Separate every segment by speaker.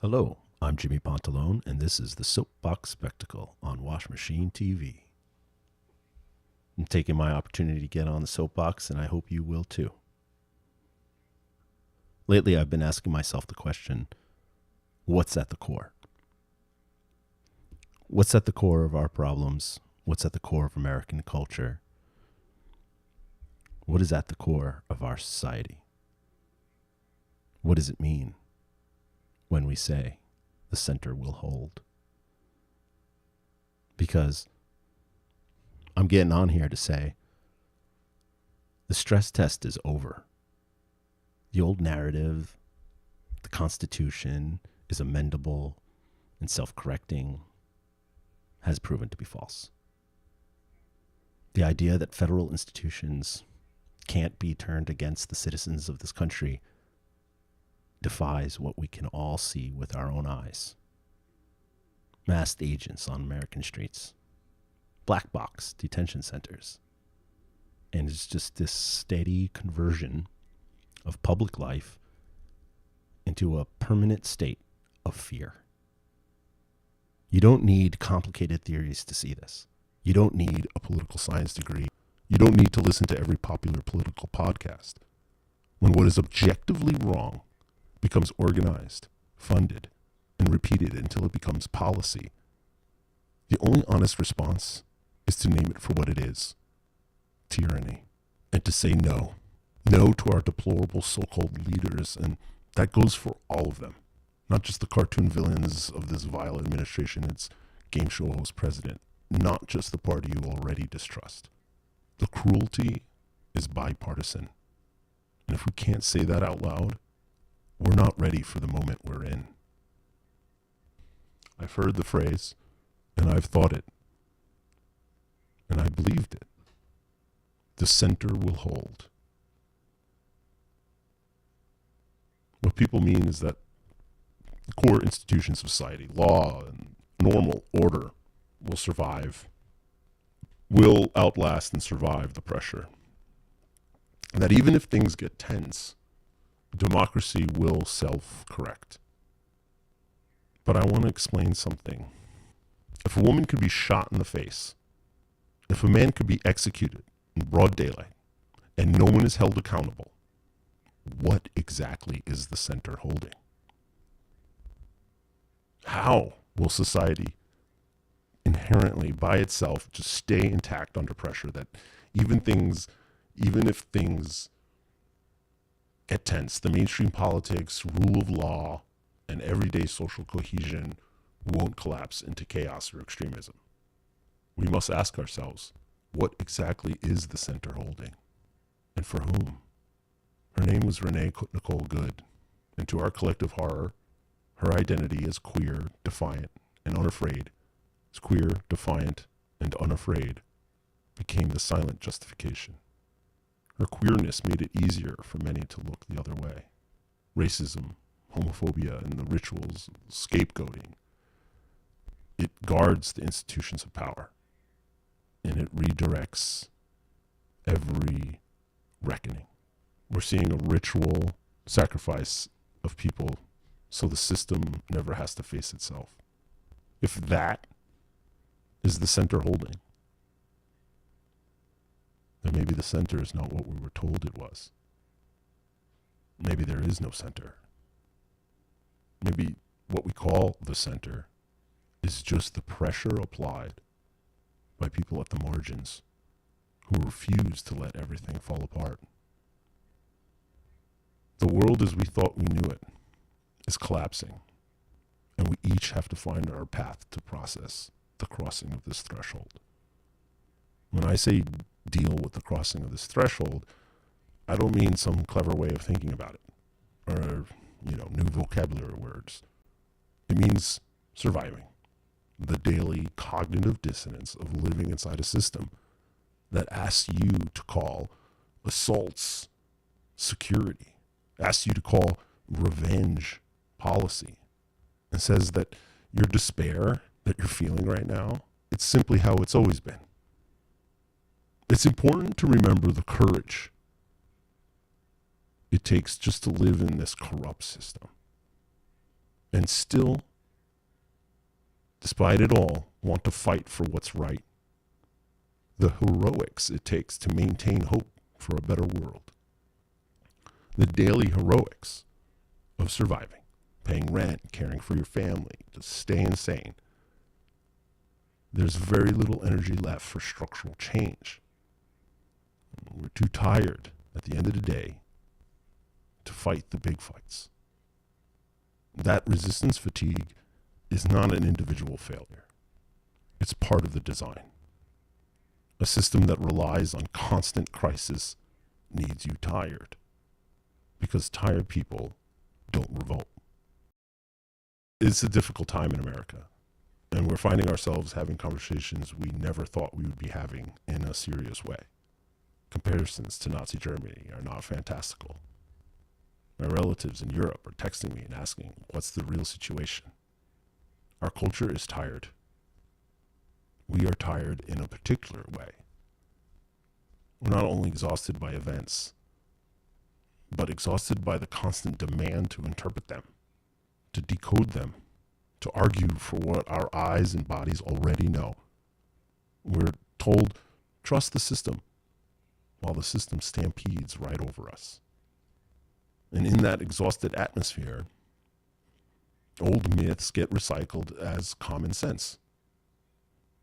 Speaker 1: Hello, I'm Jimmy Pontalone, and this is the Soapbox Spectacle on Wash Machine TV. I'm taking my opportunity to get on the soapbox, and I hope you will too. Lately, I've been asking myself the question, what's at the core? What's at the core of our problems? What's at the core of American culture? What is at the core of our society? What does it mean when we say the center will hold? Because I'm getting on here to say the stress test is over. The old narrative, the Constitution is amendable and self-correcting, has proven to be false. The idea that federal institutions can't be turned against the citizens of this country defies what we can all see with our own eyes. Masked agents on American streets, black box detention centers, and it's just this steady conversion of public life into a permanent state of fear. You don't need complicated theories to see this.
Speaker 2: You don't need a political science degree. You don't need to listen to every popular political podcast. When what is objectively wrong becomes organized, funded, and repeated until it becomes policy, the only honest response is to name it for what it is: tyranny. And to say no. No to our deplorable so-called leaders, and that goes for all of them. Not just the cartoon villains of this vile administration, its game show host president. Not just the party you already distrust. The cruelty is bipartisan. And if we can't say that out loud, we're not ready for the moment we're in. I've heard the phrase, and I've thought it, and I believed it. The center will hold. What people mean is that the core institutions of society, law and normal order, will survive, will outlast and survive the pressure. That even if things get tense, democracy will self-correct. But I want to explain something. If a woman could be shot in the face, if a man could be executed in broad daylight, and no one is held accountable, what exactly is the center holding? How will society inherently, by itself, just stay intact under pressure, that even if things get tense, the mainstream politics, rule of law, and everyday social cohesion won't collapse into chaos or extremism? We must ask ourselves, what exactly is the center holding? And for whom? Her name was Renee Nicole Good, and to our collective horror, her identity as queer, defiant, and unafraid, as queer, defiant, and unafraid, became the silent justification. Her queerness made it easier for many to look the other way. Racism, homophobia, and the rituals of scapegoating. It guards the institutions of power, and it redirects every reckoning. We're seeing a ritual sacrifice of people so the system never has to face itself. If that is the center holding, then maybe the center is not what we were told it was. Maybe there is no center. Maybe what we call the center is just the pressure applied by people at the margins who refuse to let everything fall apart. The world as we thought we knew it is collapsing, and we each have to find our path to process the crossing of this threshold. When I say deal with the crossing of this threshold, I don't mean some clever way of thinking about it, or, new vocabulary words. It means surviving the daily cognitive dissonance of living inside a system that asks you to call assaults security, asks you to call revenge policy, and says that your despair that you're feeling right now, it's simply how it's always been. It's important to remember the courage it takes just to live in this corrupt system. and still, despite it all, want to fight for what's right. The heroics it takes to maintain hope for a better world. The daily heroics of surviving, paying rent, caring for your family, to staying sane. There's very little energy left for structural change. We're too tired at the end of the day to fight the big fights. That resistance fatigue is not an individual failure. It's part of the design. A system that relies on constant crisis needs you tired, because tired people don't revolt. It's a difficult time in America, and we're finding ourselves having conversations we never thought we would be having in a serious way. Comparisons to Nazi Germany are not fantastical. My relatives in Europe are texting me and asking, what's the real situation? Our culture is tired. We are tired in a particular way. We're not only exhausted by events, but exhausted by the constant demand to interpret them, to decode them, to argue for what our eyes and bodies already know. We're told, trust the system, while the system stampedes right over us. And in that exhausted atmosphere, old myths get recycled as common sense,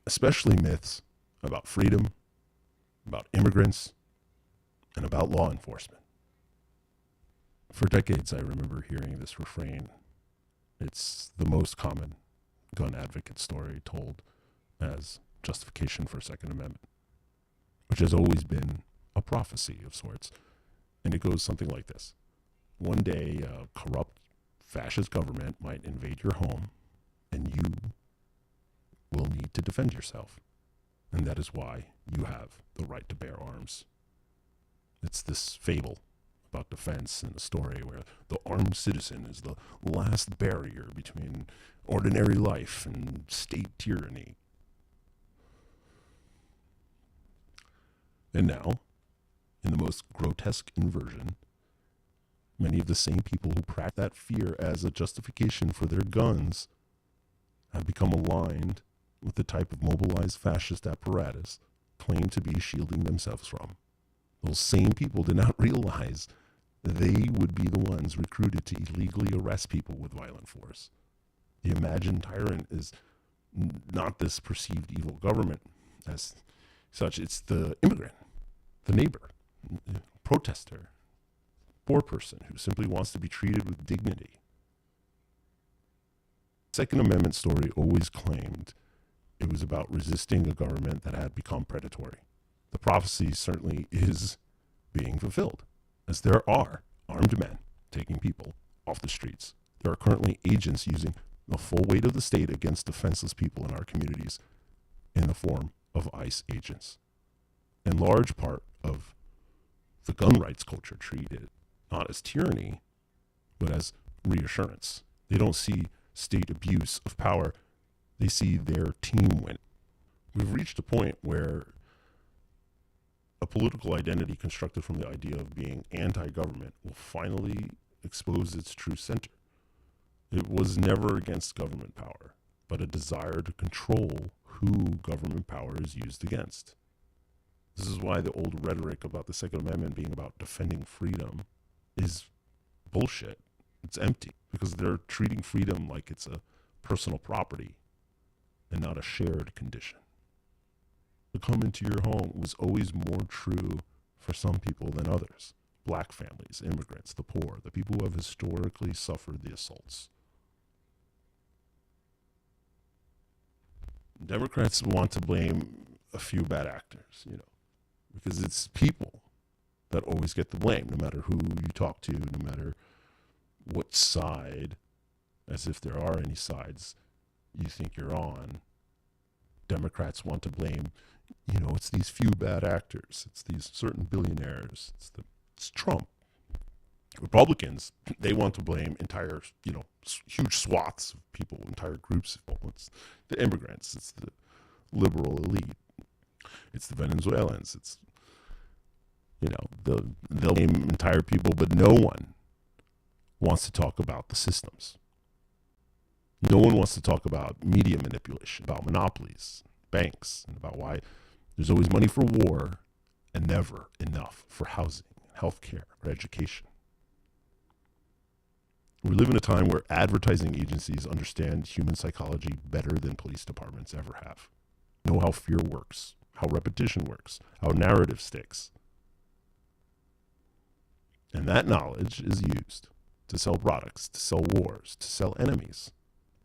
Speaker 2: especially myths about freedom, about immigrants, and about law enforcement. For decades, I remember hearing this refrain. It's the most common gun advocate story told as justification for Second Amendment, which has always been a prophecy of sorts. And it goes something like this. One day, a corrupt fascist government might invade your home, and you will need to defend yourself. And that is why you have the right to bear arms. It's this fable about defense and a story where the armed citizen is the last barrier between ordinary life and state tyranny. And now, in the most grotesque inversion, many of the same people who practice that fear as a justification for their guns have become aligned with the type of mobilized fascist apparatus claimed to be shielding themselves from. Those same people did not realize they would be the ones recruited to illegally arrest people with violent force. The imagined tyrant is not this perceived evil government as such. It's the immigrant, the neighbor, protester, poor person who simply wants to be treated with dignity. Second Amendment story always claimed it was about resisting a government that had become predatory. The prophecy certainly is being fulfilled, as there are armed men taking people off the streets. There are currently agents using the full weight of the state against defenseless people in our communities in the form of ICE agents. And large part of the gun rights culture treat it not as tyranny, but as reassurance. They don't see state abuse of power. They see their team win. We've reached a point where a political identity constructed from the idea of being anti-government will finally expose its true center. It was never against government power, but a desire to control who government power is used against. This is why the old rhetoric about the Second Amendment being about defending freedom is bullshit. It's empty, because they're treating freedom like it's a personal property and not a shared condition. To come into your home was always more true for some people than others. Black families, immigrants, the poor, the people who have historically suffered the assaults. Democrats want to blame a few bad actors, because it's people that always get the blame, no matter who you talk to, no matter what side, as if there are any sides you think you're on. Democrats want to blame, it's these few bad actors. It's these certain billionaires. It's Trump. Republicans, they want to blame entire, huge swaths of people, entire groups of people. It's the immigrants. It's the liberal elite. It's the Venezuelans. It's, they'll blame entire people, but no one wants to talk about the systems. No one wants to talk about media manipulation, about monopolies, banks, and about why there's always money for war and never enough for housing, healthcare, or education. We live in a time where advertising agencies understand human psychology better than police departments ever have. Know how fear works, how repetition works, how narrative sticks. And that knowledge is used to sell products, to sell wars, to sell enemies.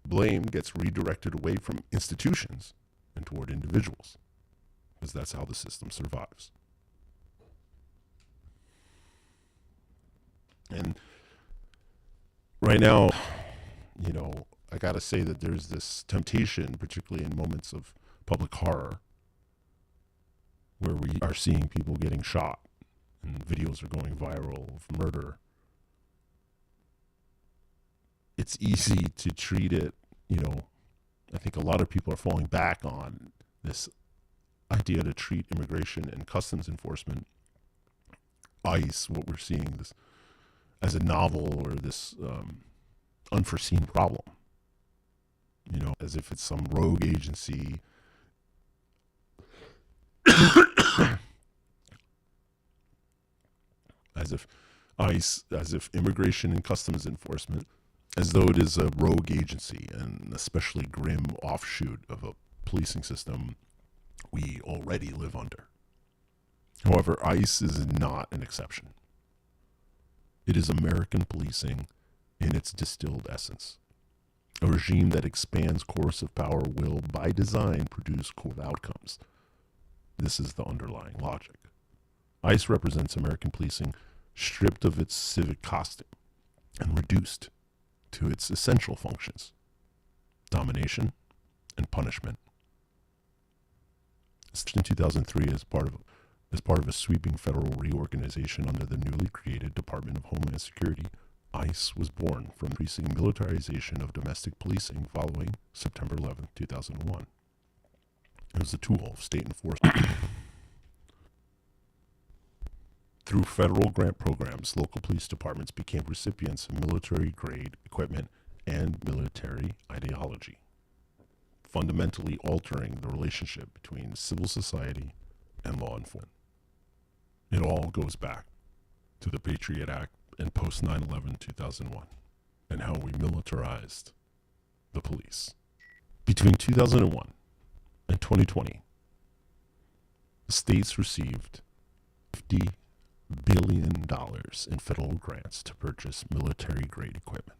Speaker 2: Blame gets redirected away from institutions and toward individuals, because that's how the system survives. And right now, I got to say that there's this temptation, particularly in moments of public horror, where we are seeing people getting shot and videos are going viral of murder. It's easy to treat it, I think a lot of people are falling back on this idea to treat immigration and customs enforcement, ICE, what we're seeing this as a novel or this unforeseen problem, as if it's some rogue agency. As if ICE, as if immigration and customs enforcement, as though it is a rogue agency and especially grim offshoot of a policing system we already live under. However, ICE is not an exception. It is American policing in its distilled essence. A regime that expands coercive power will, by design, produce coercive outcomes. This is the underlying logic. ICE represents American policing stripped of its civic costume and reduced to its essential functions: domination and punishment. In 2003, as part of a sweeping federal reorganization under the newly created Department of Homeland Security, ICE was born from increasing militarization of domestic policing following September 11, 2001. It was a tool of state enforcement. Through federal grant programs, local police departments became recipients of military-grade equipment and military ideology, fundamentally altering the relationship between civil society and law enforcement. It all goes back to the Patriot Act and post 9/11 2001 and how we militarized the police. Between 2001 and 2020, the states received $50 billion in federal grants to purchase military-grade equipment.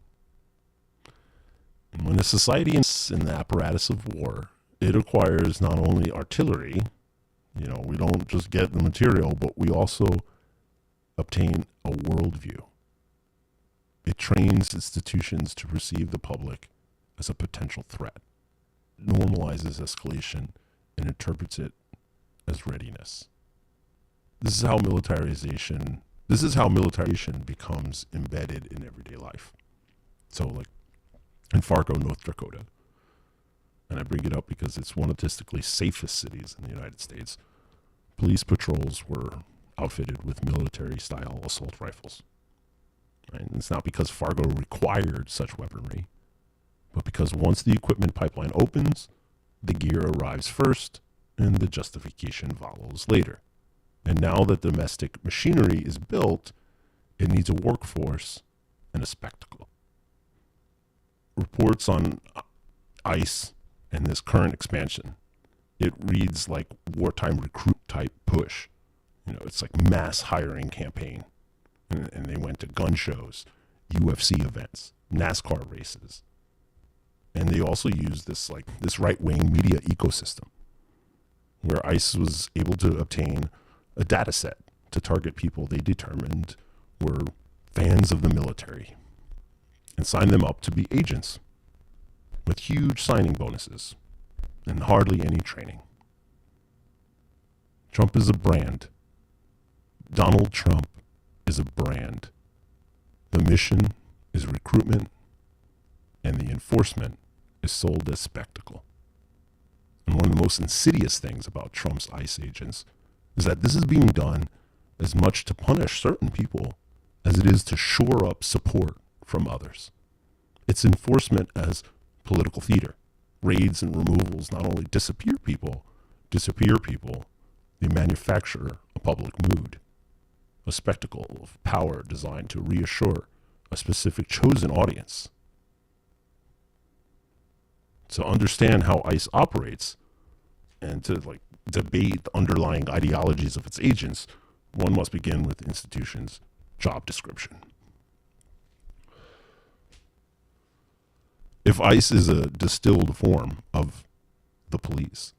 Speaker 2: And when a society is in the apparatus of war, it acquires not only artillery, we don't just get the material, but we also obtain a worldview. It trains institutions to perceive the public as a potential threat, normalizes escalation, and interprets it as readiness. This is how militarization becomes embedded in everyday life. So, like in Fargo, North Dakota, and I bring it up because it's one of the statistically safest cities in the United States, police patrols were outfitted with military-style assault rifles. Right? And it's not because Fargo required such weaponry, but because once the equipment pipeline opens, the gear arrives first, and the justification follows later. And now that domestic machinery is built, it needs a workforce and a spectacle. Reports on ICE and this current expansion, it reads like wartime recruit type push. It's like mass hiring campaign. And they went to gun shows, UFC events, NASCAR races. And they also used this right-wing media ecosystem where ICE was able to obtain a data set to target people they determined were fans of the military and sign them up to be agents with huge signing bonuses and hardly any training. Trump is a brand. Donald Trump is a brand. The mission is recruitment, and the enforcement is sold as spectacle. And one of the most insidious things about Trump's ICE agents is that this is being done as much to punish certain people as it is to shore up support from others. It's enforcement as political theater. Raids and removals not only disappear people, they manufacture a public mood, a spectacle of power designed to reassure a specific chosen audience. To understand how ICE operates and to debate the underlying ideologies of its agents, one must begin with the institution's job description. If ICE is a distilled form of the police,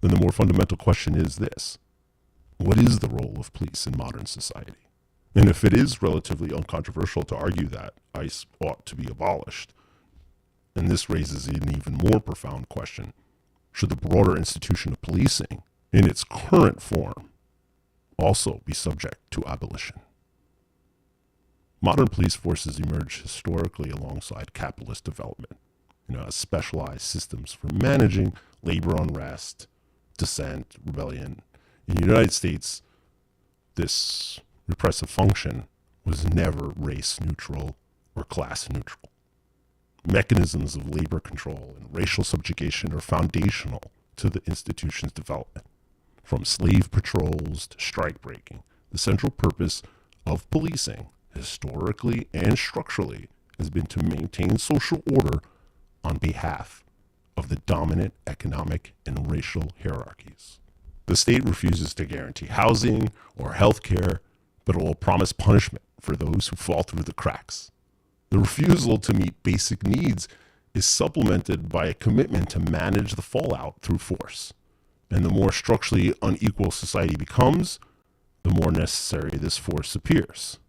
Speaker 2: then the more fundamental question is this: what is the role of police in modern society? And if it is relatively uncontroversial to argue that ICE ought to be abolished, and this raises an even more profound question: should the broader institution of policing, in its current form, also be subject to abolition? Modern police forces emerge historically alongside capitalist development, as specialized systems for managing labor unrest, dissent, rebellion. In the United States, this repressive function was never race neutral or class neutral. Mechanisms of labor control and racial subjugation are foundational to the institution's development. From slave patrols to strike breaking, the central purpose of policing, historically and structurally, has been to maintain social order on behalf of the dominant economic and racial hierarchies. The state refuses to guarantee housing or health care, but it will promise punishment for those who fall through the cracks. The refusal to meet basic needs is supplemented by a commitment to manage the fallout through force. And the more structurally unequal society becomes, the more necessary this force appears.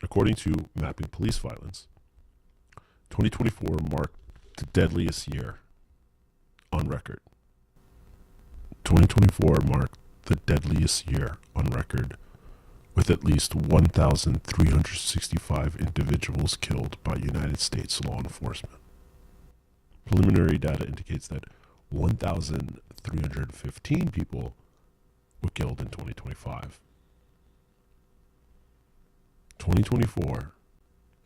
Speaker 2: According to Mapping Police Violence, 2024 marked the deadliest year on record. 2024 marked the deadliest year on record, with at least 1,365 individuals killed by United States law enforcement. Preliminary data indicates that 1,315 people were killed in 2025. 2024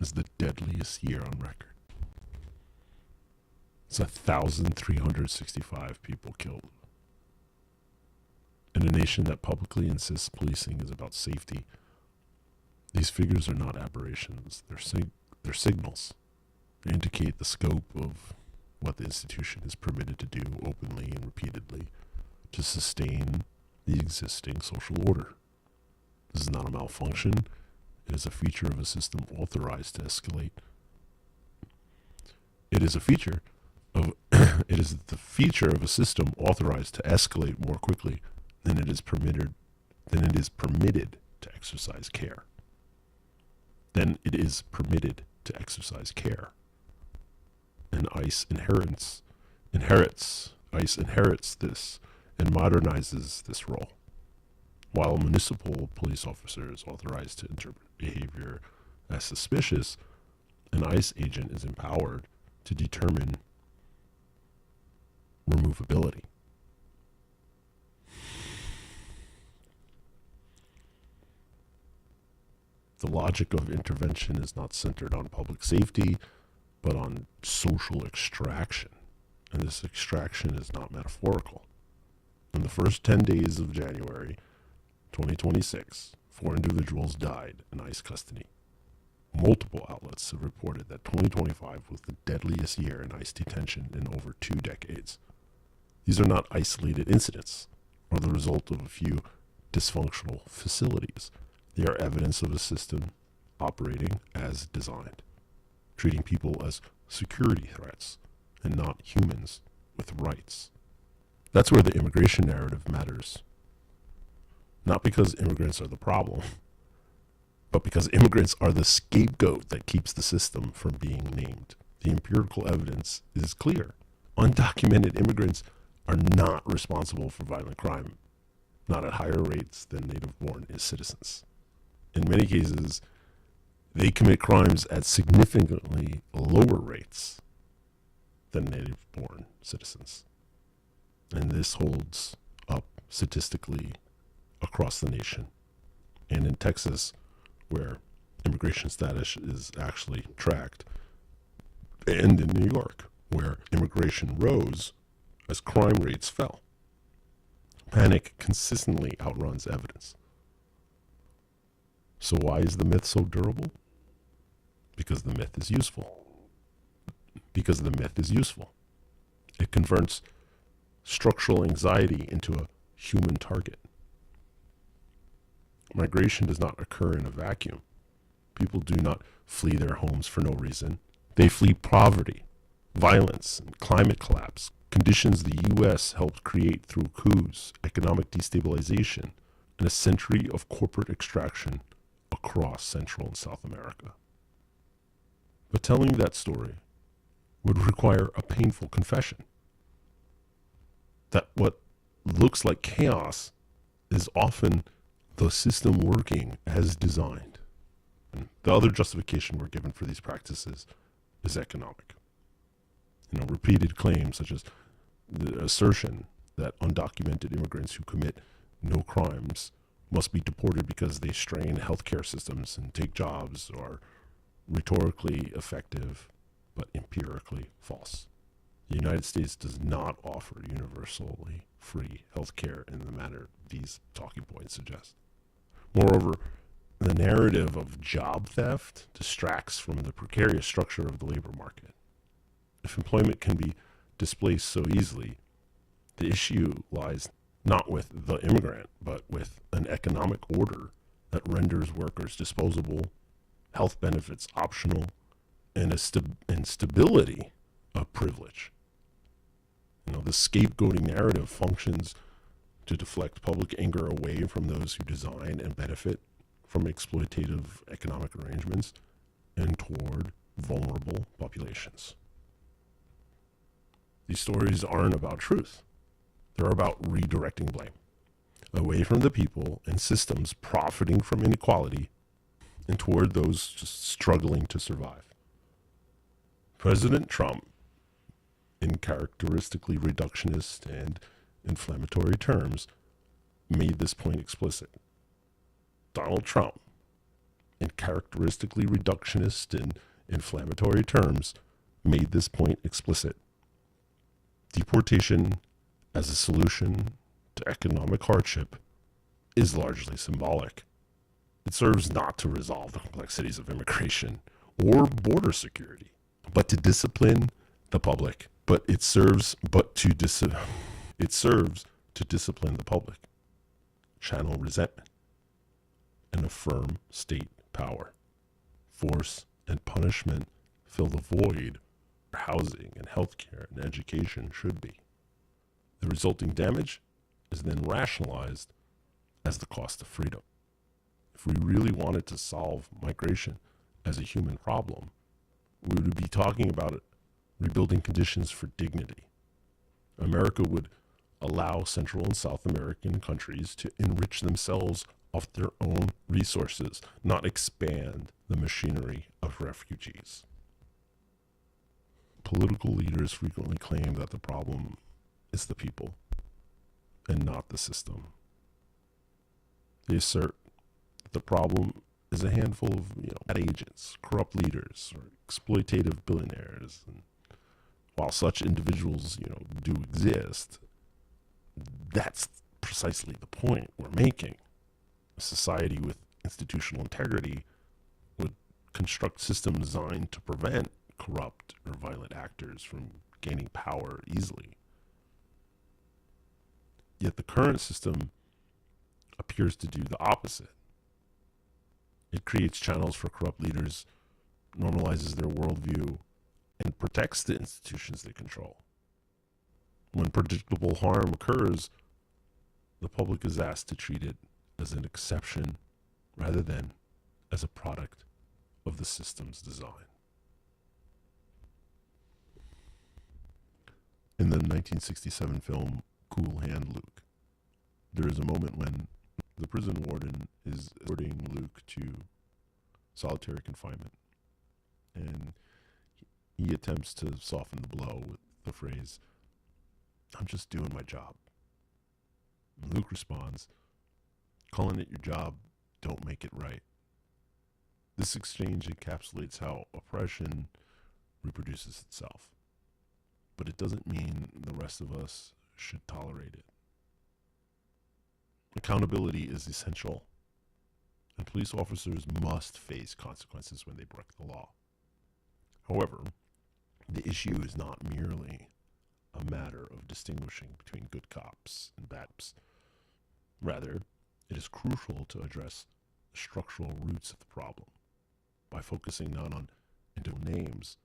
Speaker 2: is the deadliest year on record. It's 1,365 people killed. In a nation that publicly insists policing is about safety, these figures are not aberrations. They're signals. They indicate the scope of what the institution is permitted to do openly and repeatedly to sustain the existing social order. This is not a malfunction. It is a feature of a system authorized to escalate. It is the feature of a system authorized to escalate more quickly than it is permitted to exercise care. And ICE inherits this and modernizes this role. While municipal police officers authorized to interpret behavior as suspicious, an ICE agent is empowered to determine removability. The logic of intervention is not centered on public safety, but on social extraction. And this extraction is not metaphorical. In the first 10 days of January 2026, 4 individuals died in ICE custody. Multiple outlets have reported that 2025 was the deadliest year in ICE detention in over 2 decades. These are not isolated incidents or the result of a few dysfunctional facilities. They are evidence of a system operating as designed, treating people as security threats and not humans with rights. That's where the immigration narrative matters. Not because immigrants are the problem, but because immigrants are the scapegoat that keeps the system from being named. The empirical evidence is clear. Undocumented immigrants are not responsible for violent crime, not at higher rates than native-born citizens. In many cases, they commit crimes at significantly lower rates than native-born citizens. And this holds up statistically across the nation. And in Texas, where immigration status is actually tracked, and in New York, where immigration rose as crime rates fell. Panic consistently outruns evidence. So why is the myth so durable? Because the myth is useful. Because the myth is useful. It converts structural anxiety into a human target. Migration does not occur in a vacuum. People do not flee their homes for no reason. They flee poverty, violence, and climate collapse, conditions the U.S. helped create through coups, economic destabilization, and a century of corporate extraction across Central and South America. But telling that story would require a painful confession that what looks like chaos is often the system working as designed. And the other justification we're given for these practices is economic. Repeated claims such as the assertion that undocumented immigrants who commit no crimes must be deported because they strain healthcare systems and take jobs are rhetorically effective but empirically false. The United States does not offer universally free healthcare in the manner these talking points suggest. Moreover, the narrative of job theft distracts from the precarious structure of the labor market. If employment can be displaced so easily, the issue lies not with the immigrant, but with an economic order that renders workers disposable, health benefits optional, and stability a privilege. The scapegoating narrative functions to deflect public anger away from those who design and benefit from exploitative economic arrangements and toward vulnerable populations. These stories aren't about truth. They're about redirecting blame away from the people and systems profiting from inequality and toward those just struggling to survive. President Trump, in characteristically reductionist and inflammatory terms, made this point explicit. Donald Trump, in characteristically reductionist and inflammatory terms, made this point explicit. Deportation as a solution to economic hardship is largely symbolic. It serves not to resolve the complexities of immigration or border security, but to discipline the public. It serves to discipline the public, channel resentment, and affirm state power. Force and punishment fill the void where housing and healthcare and education should be. The resulting damage is then rationalized as the cost of freedom. If we really wanted to solve migration as a human problem, we would be talking about it rebuilding conditions for dignity. America would allow Central and South American countries to enrich themselves off their own resources, not expand the machinery of refugees. Political leaders frequently claim that the problem is the people and not the system. They assert that the problem is a handful of bad agents, corrupt leaders, or exploitative billionaires. And while such individuals do exist, that's precisely the point we're making. A society with institutional integrity would construct systems designed to prevent corrupt or violent actors from gaining power easily. Yet the current system appears to do the opposite. It creates channels for corrupt leaders, normalizes their worldview, and protects the institutions they control. When predictable harm occurs, the public is asked to treat it as an exception rather than as a product of the system's design. In the 1967 film Cool Hand Luke, there is a moment when the prison warden is escorting Luke to solitary confinement, and he attempts to soften the blow with the phrase, "I'm just doing my job." And Luke responds, "Calling it your job don't make it right." This exchange encapsulates how oppression reproduces itself. but it doesn't mean the rest of us should tolerate it. Accountability is essential, and police officers must face consequences when they break the law. However, the issue is not merely a matter of distinguishing between good cops and bad cops. Rather, it is crucial to address the structural roots of the problem by focusing not on individual names,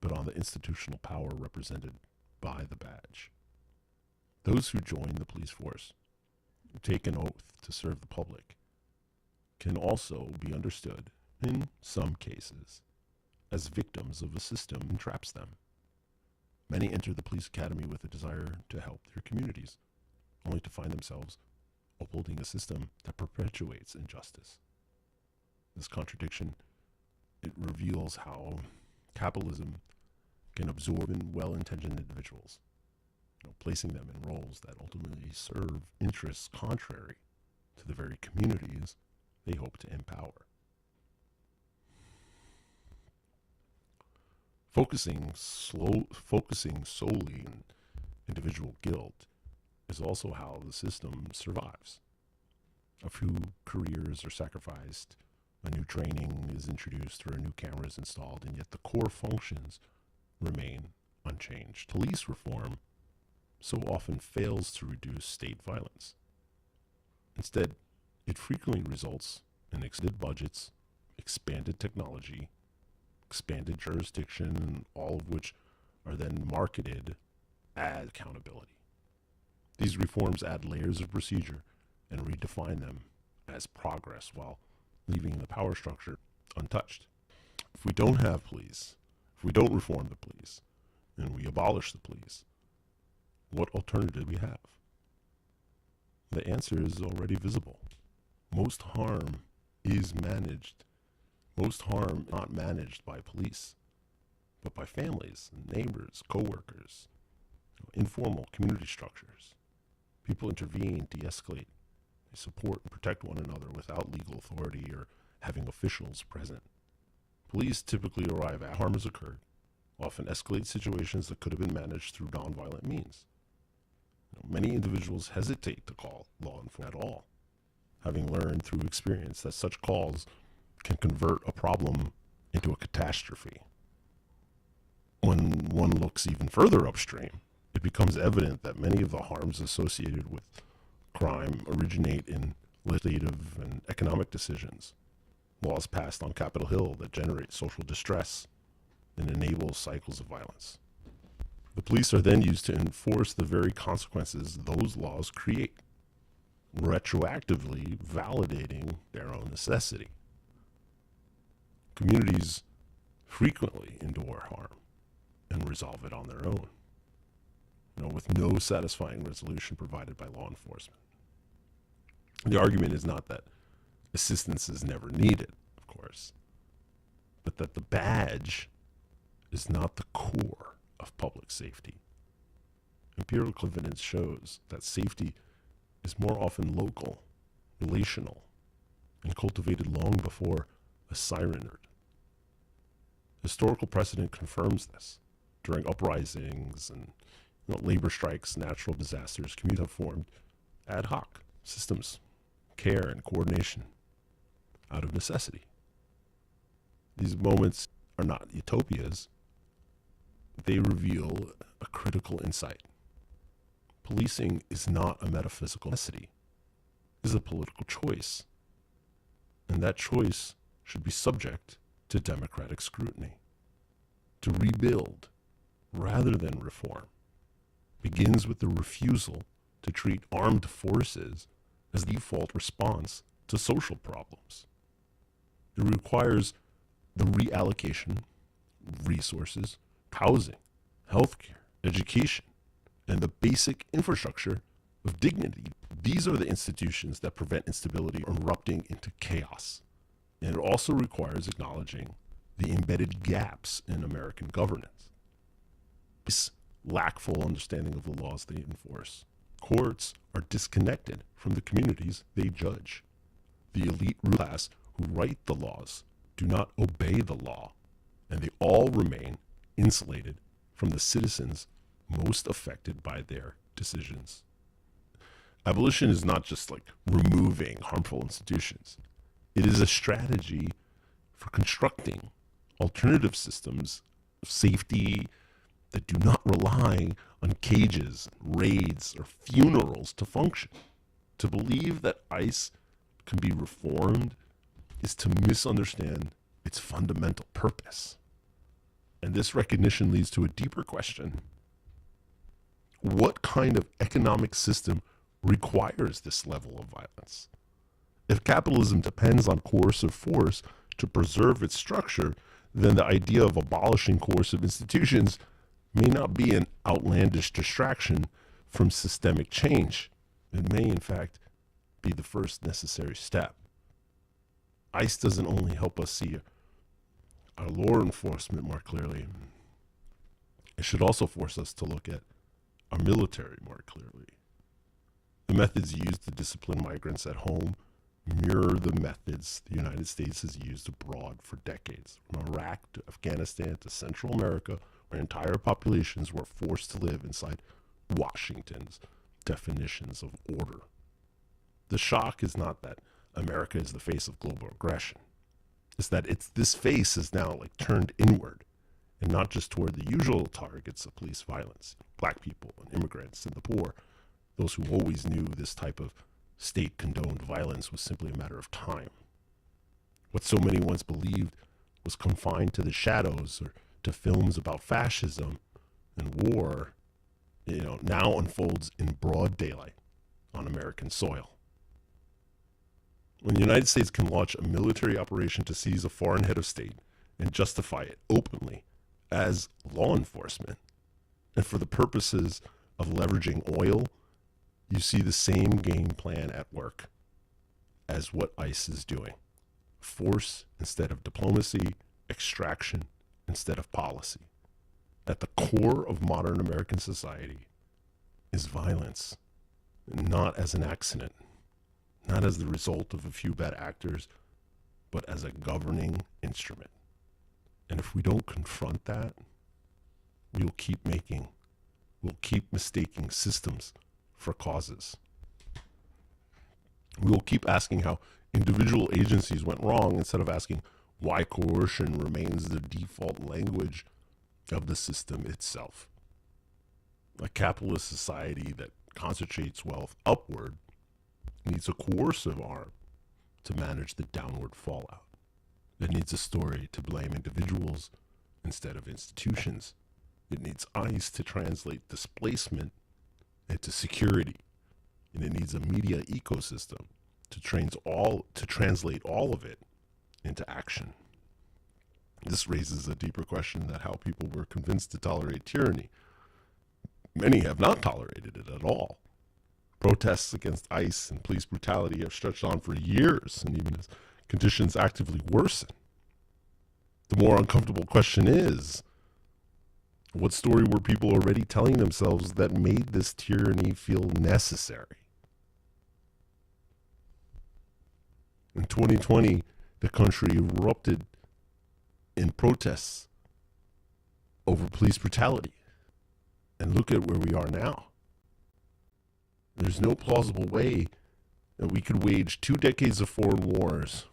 Speaker 2: but on the institutional power represented by the badge. Those who join the police force, who take an oath to serve the public, can also be understood, in some cases, as victims of a system that entraps them. Many enter the police academy with a desire to help their communities, only to find themselves upholding a system that perpetuates injustice. This contradiction, it reveals how capitalism can absorb in well-intentioned individuals, placing them in roles that ultimately serve interests contrary to the very communities they hope to empower. Focusing solely on individual guilt is also how the system survives. A few careers are sacrificed, a new training is introduced, or a new camera is installed, and yet the core functions remain unchanged. Police reform so often fails to reduce state violence. Instead, it frequently results in extended budgets, expanded technology, expanded jurisdiction, all of which are then marketed as accountability. These reforms add layers of procedure and redefine them as progress while leaving the power structure untouched. If we don't have police, if we don't reform the police, and we abolish the police, what alternative do we have? The answer is already visible. Most harm is managed. Most harm not managed by police, but by families, neighbors, coworkers, informal community structures. People intervene, de-escalate, they support and protect one another without legal authority or having officials present. Police typically arrive after harm has occurred, often escalate situations that could have been managed through nonviolent means. Many individuals hesitate to call law enforcement at all, having learned through experience that such calls can convert a problem into a catastrophe. When one looks even further upstream, it becomes evident that many of the harms associated with crime originate in legislative and economic decisions, laws passed on Capitol Hill that generate social distress and enable cycles of violence. The police are then used to enforce the very consequences those laws create, retroactively validating their own necessity. Communities frequently endure harm and resolve it on their own, with no satisfying resolution provided by law enforcement. The argument is not that assistance is never needed, of course, but that the badge is not the core of public safety. Empirical evidence shows that safety is more often local, relational, and cultivated long before a siren heard. Historical precedent confirms this. During uprisings and labor strikes, natural disasters, communities have formed ad hoc systems, care and coordination out of necessity. These moments are not utopias. They reveal a critical insight. Policing is not a metaphysical necessity. It is a political choice. And that choice should be subject to democratic scrutiny. To rebuild, rather than reform, begins with the refusal to treat armed forces as the default response to social problems. It requires the reallocation of resources, housing, healthcare, education, and the basic infrastructure of dignity. These are the institutions that prevent instability from erupting into chaos. And it also requires acknowledging the embedded gaps in American governance. This lack full understanding of the laws they enforce. Courts are disconnected from the communities they judge. The elite class who write the laws do not obey the law, and they all remain insulated from the citizens most affected by their decisions. Abolition is not just like removing harmful institutions. It is a strategy for constructing alternative systems of safety that do not rely on cages, raids, or funerals to function. To believe that ICE can be reformed is to misunderstand its fundamental purpose. And this recognition leads to a deeper question. What kind of economic system requires this level of violence? If capitalism depends on coercive force to preserve its structure, then the idea of abolishing coercive institutions may not be an outlandish distraction from systemic change. It may, in fact, be the first necessary step. ICE doesn't only help us see our law enforcement more clearly, it should also force us to look at our military more clearly. The methods used to discipline migrants at home mirror the methods the United States has used abroad for decades, from Iraq to Afghanistan to Central America, where entire populations were forced to live inside Washington's definitions of order. The shock is not that America is the face of global aggression. It's that this face is now like turned inward and not just toward the usual targets of police violence, black people and immigrants and the poor, those who always knew this type of state-condoned violence was simply a matter of time. What so many once believed was confined to the shadows or to films about fascism and war, now unfolds in broad daylight on American soil. When the United States can launch a military operation to seize a foreign head of state and justify it openly as law enforcement, and for the purposes of leveraging oil, you see the same game plan at work as what ICE is doing. Force instead of diplomacy, extraction instead of policy. At the core of modern American society is violence, not as an accident, not as the result of a few bad actors, but as a governing instrument. And if we don't confront that, we'll keep mistaking systems for causes. We'll keep asking how individual agencies went wrong instead of asking why coercion remains the default language of the system itself. A capitalist society that concentrates wealth upward needs a coercive arm to manage the downward fallout. It needs a story to blame individuals instead of institutions. It needs ICE to translate displacement into security. And it needs a media ecosystem to translate all of it into action. This raises a deeper question that how people were convinced to tolerate tyranny. Many have not tolerated it at all. Protests against ICE and police brutality have stretched on for years, and even as conditions actively worsen. The more uncomfortable question is, what story were people already telling themselves that made this tyranny feel necessary? In 2020, the country erupted in protests over police brutality. And look at where we are now. There's no plausible way that we could wage 2 decades of foreign wars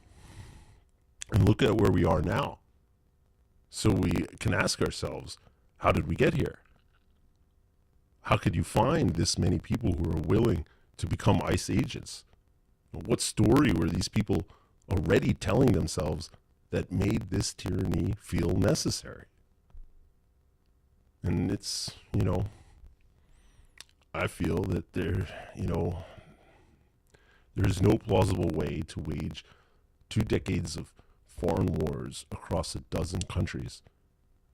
Speaker 2: and look at where we are now. So we can ask ourselves, how did we get here? How could you find this many people who are willing to become ICE agents? What story were these people already telling themselves that made this tyranny feel necessary? And it's, I feel that there's no plausible way to wage 2 decades of foreign wars across a dozen countries,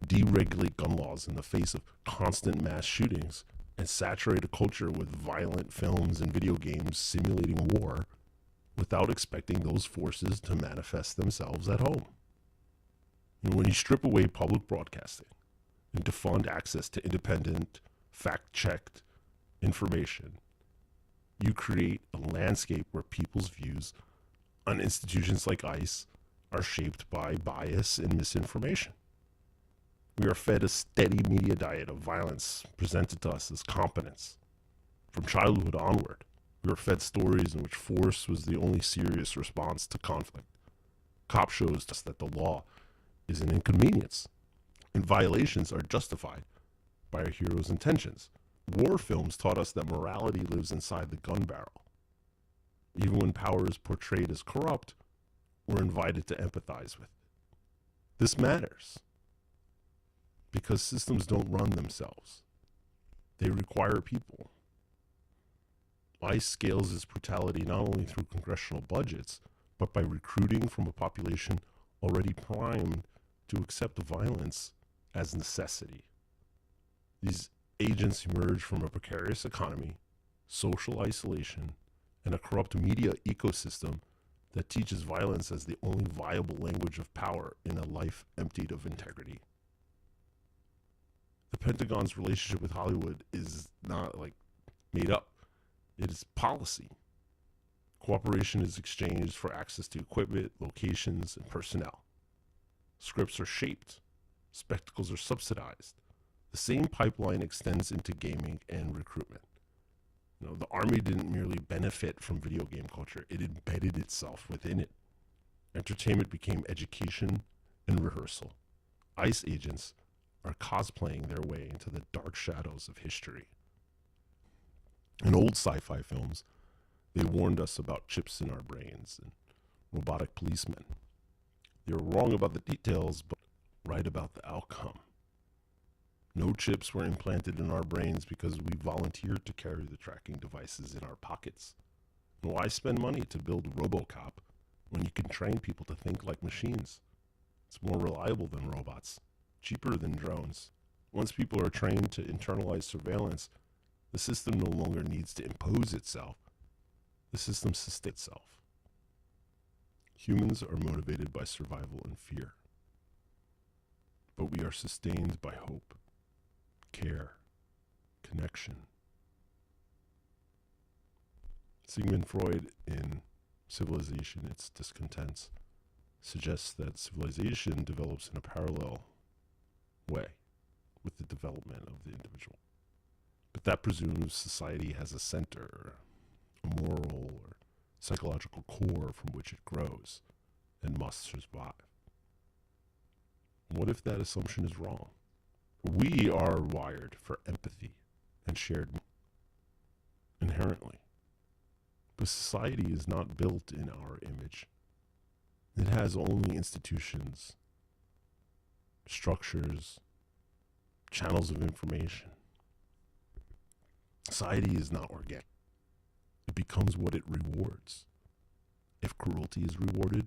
Speaker 2: deregulate gun laws in the face of constant mass shootings, and saturate a culture with violent films and video games simulating war without expecting those forces to manifest themselves at home. When you strip away public broadcasting and defund access to independent, fact-checked information, you create a landscape where people's views on institutions like ICE are shaped by bias and misinformation. We are fed a steady media diet of violence presented to us as competence. From childhood onward, we were fed stories in which force was the only serious response to conflict. Cop shows us that the law is an inconvenience, and violations are justified by our heroes' intentions. War films taught us that morality lives inside the gun barrel. Even when power is portrayed as corrupt, we're invited to empathize with it. This matters because systems don't run themselves. They require people. ICE scales its brutality not only through congressional budgets, but by recruiting from a population already primed to accept violence as necessity. These agents emerge from a precarious economy, social isolation, and a corrupt media ecosystem that teaches violence as the only viable language of power in a life emptied of integrity. The Pentagon's relationship with Hollywood is not made up. It is policy. Cooperation is exchanged for access to equipment, locations, and personnel. Scripts are shaped. Spectacles are subsidized. The same pipeline extends into gaming and recruitment. The Army didn't merely benefit from video game culture, it embedded itself within it. Entertainment became education and rehearsal. ICE agents are cosplaying their way into the dark shadows of history. In old sci-fi films, they warned us about chips in our brains and robotic policemen. They were wrong about the details, but right about the outcome. No chips were implanted in our brains because we volunteered to carry the tracking devices in our pockets. And why spend money to build RoboCop when you can train people to think like machines? It's more reliable than robots, cheaper than drones. Once people are trained to internalize surveillance, the system no longer needs to impose itself. The system sustains itself. Humans are motivated by survival and fear, but we are sustained by hope, care, connection. Sigmund Freud, in Civilization, Its Discontents, suggests that civilization develops in a parallel way with the development of the individual. But that presumes society has a center, a moral or psychological core from which it grows and must survive. What if that assumption is wrong? We are wired for empathy and shared inherently. But society is not built in our image. It has only institutions, structures, channels of information. Society is not organic. It becomes what it rewards. If cruelty is rewarded,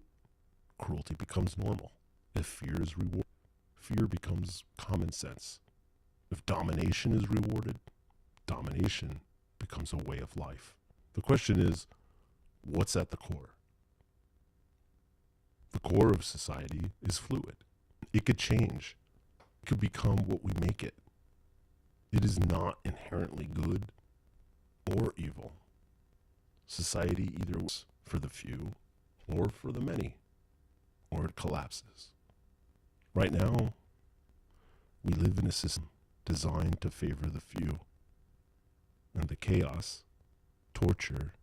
Speaker 2: cruelty becomes normal. If fear is rewarded, fear becomes common sense. If domination is rewarded, domination becomes a way of life. The question is, what's at the core? The core of society is fluid. It could change. It could become what we make it. It is not inherently good or evil. Society either works for the few or for the many, or it collapses. Right now, we live in a system designed to favor the few, and the chaos, torture,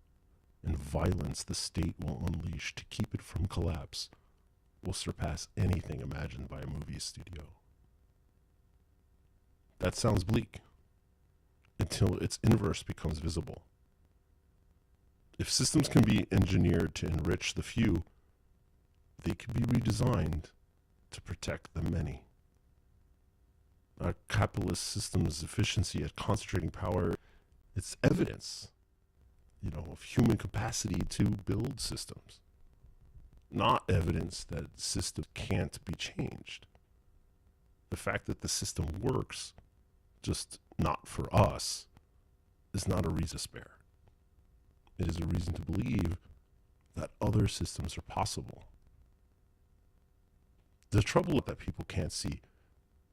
Speaker 2: and violence the state will unleash to keep it from collapse will surpass anything imagined by a movie studio. That sounds bleak until its inverse becomes visible. If systems can be engineered to enrich the few, they can be redesigned to protect the many. Our capitalist system's efficiency at concentrating power, it's evidence, of human capacity to build systems. Not evidence that systems can't be changed. The fact that the system works, just not for us, is not a reason to despair. It is a reason to believe that other systems are possible. The trouble is that people can't see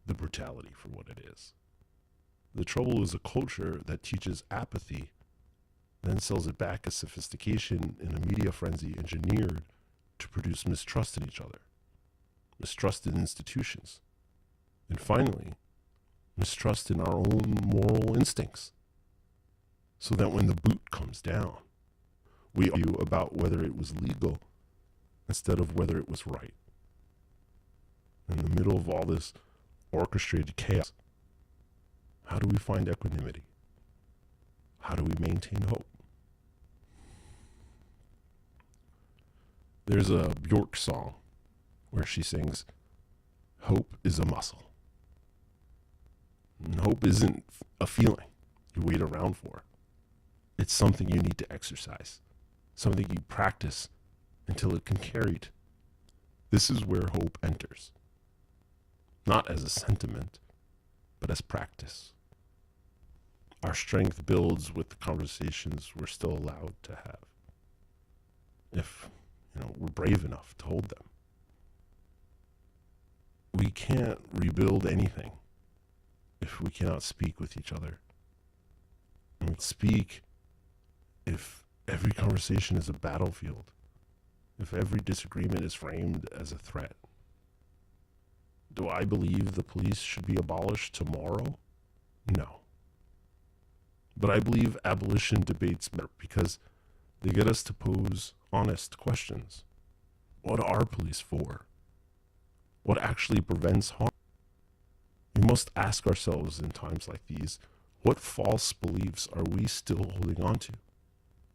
Speaker 2: the brutality for what it is. The trouble is a culture that teaches apathy, then sells it back as sophistication in a media frenzy engineered to produce mistrust in each other, mistrust in institutions, And finally, mistrust in our own moral instincts, so that when the boot comes down, we argue about whether it was legal instead of whether it was right. In the middle of all this orchestrated chaos, how do we find equanimity? How do we maintain hope? There's a Bjork song where she sings, "Hope is a muscle." And hope isn't a feeling you wait around for. It's something you need to exercise, something you practice until it can carry it. This is where hope enters, not as a sentiment, but as practice. Our strength builds with the conversations we're still allowed to have, if we're brave enough to hold them. We can't rebuild anything if we cannot speak with each other. And we speak if every conversation is a battlefield, if every disagreement is framed as a threat. Do I believe the police should be abolished tomorrow? No. But I believe abolition debates matter because they get us to pose honest questions. What are police for? What actually prevents harm? We must ask ourselves in times like these, what false beliefs are we still holding on to?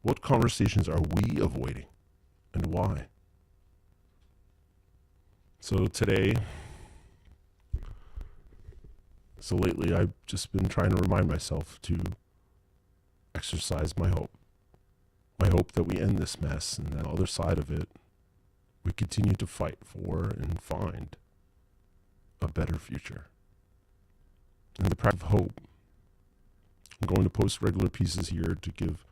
Speaker 2: What conversations are we avoiding, and why? So lately I've just been trying to remind myself to exercise my hope. My hope that we end this mess, and on the other side of it, we continue to fight for and find a better future. In the practice of hope, I'm going to post regular pieces here to give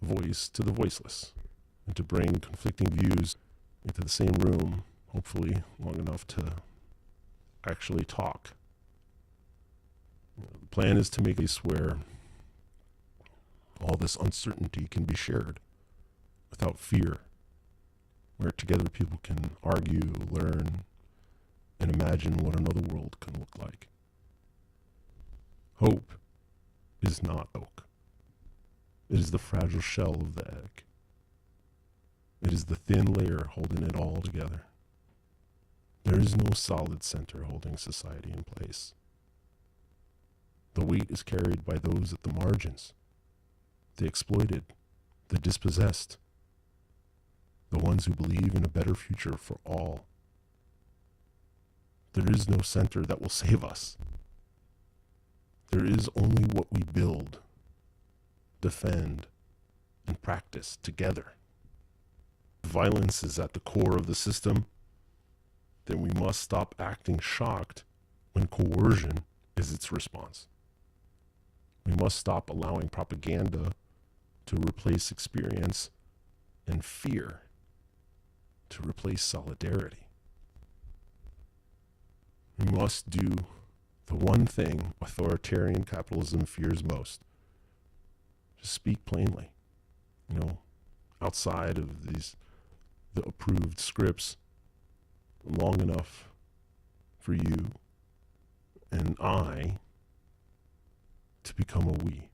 Speaker 2: voice to the voiceless and to bring conflicting views into the same room, hopefully long enough to actually talk. The plan is to make a place where all this uncertainty can be shared without fear, where together people can argue, learn, and imagine what another world can look like. Hope is not oak. It is the fragile shell of the egg. It is the thin layer holding it all together. There is no solid center holding society in place. The weight is carried by those at the margins, the exploited, the dispossessed, the ones who believe in a better future for all. There is no center that will save us. There is only what we build, defend, and practice together. If violence is at the core of the system, then we must stop acting shocked when coercion is its response. We must stop allowing propaganda to replace experience and fear to replace solidarity. We must do the one thing authoritarian capitalism fears most. Just speak plainly. Outside of the approved scripts, long enough for you and I to become a we.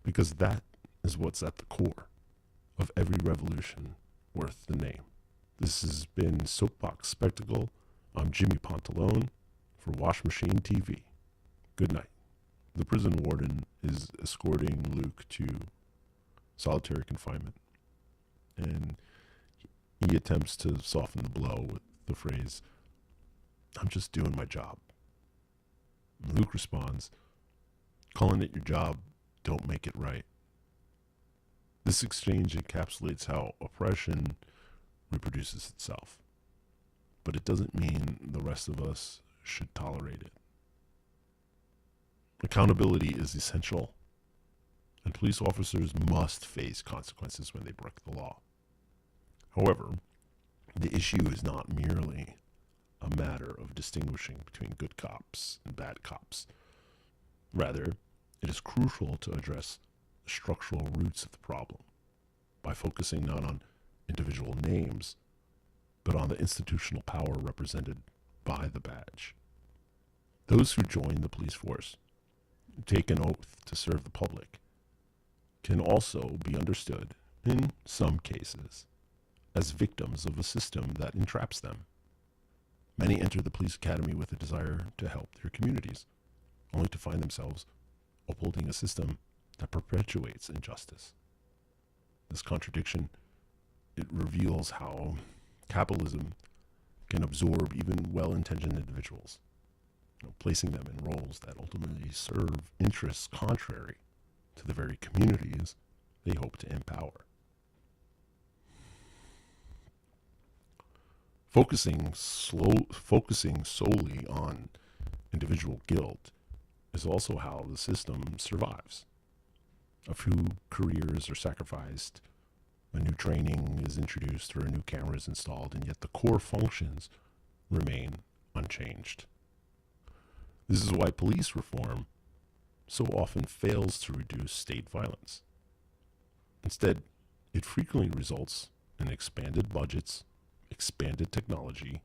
Speaker 2: Because that is what's at the core of every revolution worth the name. This has been Soapbox Spectacle. I'm Jimmy Pantalone for Wash Machine TV. Good night. The prison warden is escorting Luke to solitary confinement, and he attempts to soften the blow with the phrase, "I'm just doing my job." And Luke responds, "Calling it your job don't make it right." This exchange encapsulates how oppression reproduces itself, but it doesn't mean the rest of us should tolerate it. Accountability is essential, and police officers must face consequences when they break the law. However, the issue is not merely a matter of distinguishing between good cops and bad cops. Rather, it is crucial to address the structural roots of the problem by focusing not on individual names, but on the institutional power represented by the badge. Those who join the police force, take an oath to serve the public, can also be understood, in some cases, as victims of a system that entraps them. Many enter the police academy with a desire to help their communities, only to find themselves upholding a system that perpetuates injustice. This contradiction, it reveals how capitalism can absorb even well-intentioned individuals, placing them in roles that ultimately serve interests contrary to the very communities they hope to empower. Focusing solely on individual guilt is also how the system survives. A few careers are sacrificed, a new training is introduced, or a new camera is installed, and yet the core functions remain unchanged. This is why police reform so often fails to reduce state violence. Instead, it frequently results in expanded budgets, expanded technology,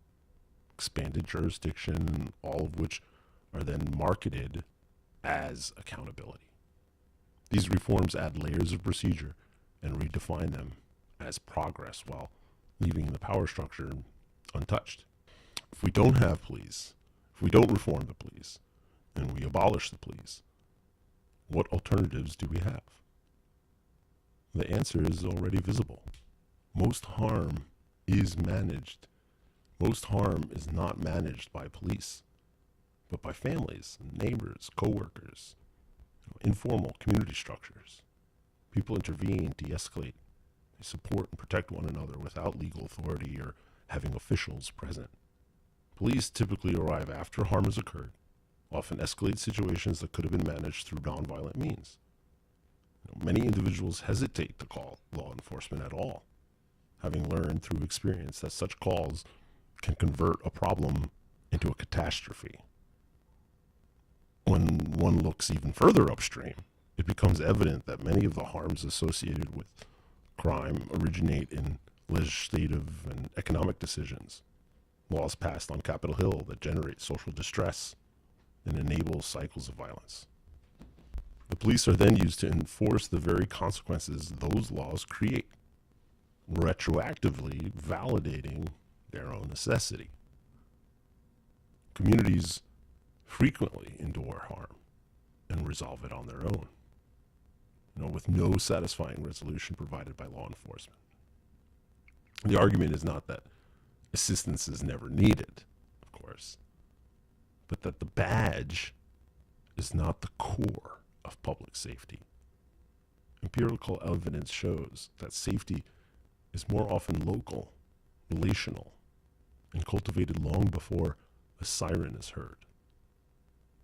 Speaker 2: expanded jurisdiction, all of which are then marketed as accountability. These reforms add layers of procedure and redefine them as progress while leaving the power structure untouched. If we don't have police, if we don't reform the police, and we abolish the police, what alternatives do we have? The answer is already visible. Most harm is managed. Most harm is not managed by police, but by families, neighbors, coworkers, informal community structures. People intervene, de-escalate, they support and protect one another without legal authority or having officials present. Police typically arrive after harm has occurred, often escalate situations that could have been managed through nonviolent means. Many individuals hesitate to call law enforcement at all, having learned through experience that such calls can convert a problem into a catastrophe. When one looks even further upstream, it becomes evident that many of the harms associated with crime originate in legislative and economic decisions, laws passed on Capitol Hill that generate social distress and enable cycles of violence. The police are then used to enforce the very consequences those laws create, retroactively validating their own necessity. Communities frequently endure harm and resolve it on their own, with no satisfying resolution provided by law enforcement. The argument is not that assistance is never needed, of course, but that the badge is not the core of public safety. Empirical evidence shows that safety is more often local, relational, and cultivated long before a siren is heard.